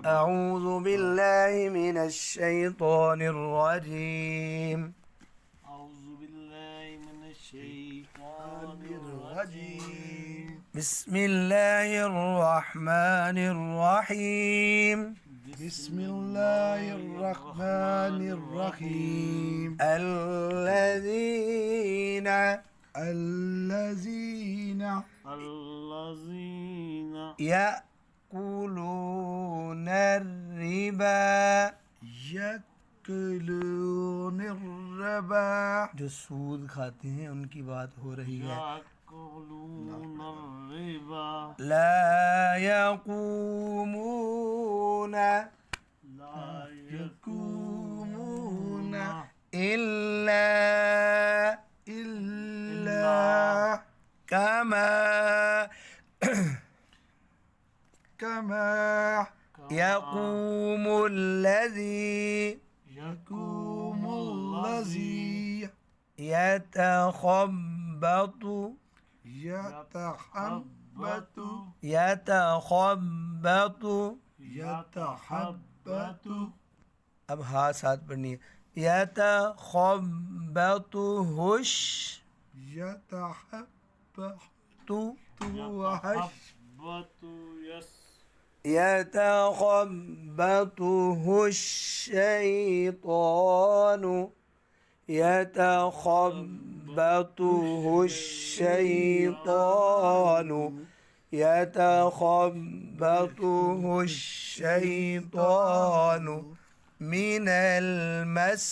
أعوذ بالله من الشيطان الرجيم. أعوذ بالله من الشيطان الرجيم. بسم الله الرحمن الرحيم. بسم الله الرحمن الرحيم. الذين يأكلون الربا يأكلون الربا जो सूद खाते हैं उनकी बात हो रही है। يأكلون الربا لا يقومون لا يقومون إلا كما يقوم الذي يتخبط अब हाँ साथ पढ़नी है। यतखब्बतुहुश يتخبطه الشيطان من المس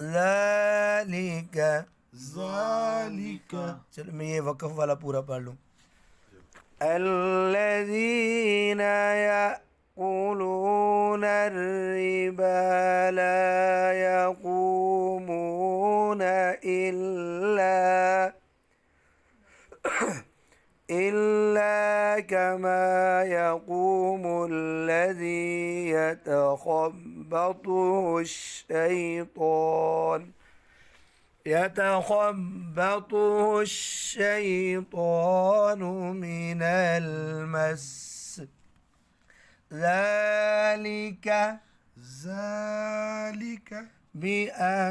ذلك चलो मैं ये वक़फ़ वाला पूरा पढ़ लूँ। الذين يأكلون الربا لا يقومون إلا كما يقوم الذي يتخبطه الشيطان من المس ذلك بأنهم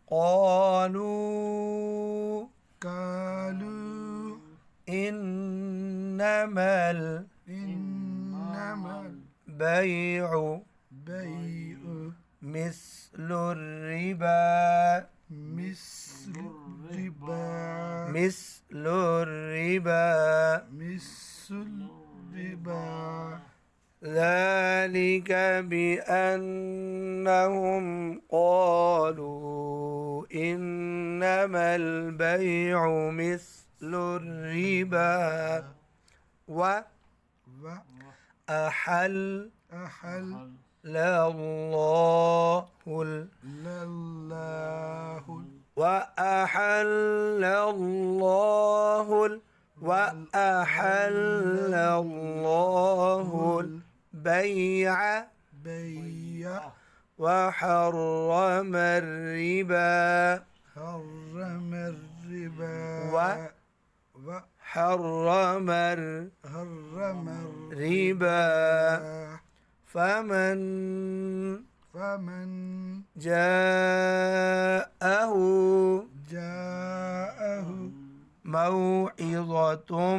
قالوا إنما البيع مثل الربا ذلك بأنهم قالوا إنما البيع مثل الربا وأحل الله البيع وحرم الربا فمن جاءه موعظة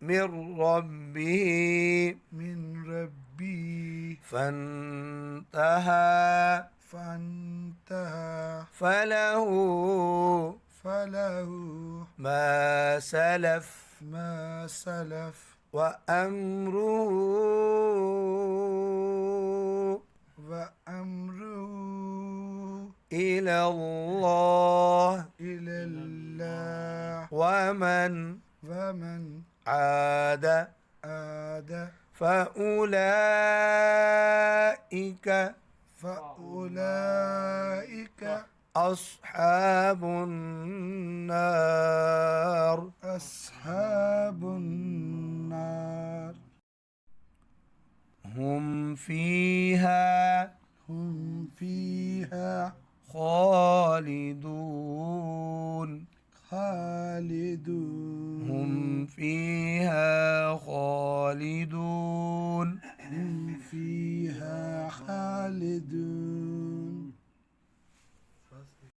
من ربه فانتهى فله ما سلف وأمره إلى الله ومن عاد فأولئك أصحاب النار النار أصحاب النار هم فيها هم فيها خالدون خالدون هم فيها خالدون هم فيها خالدون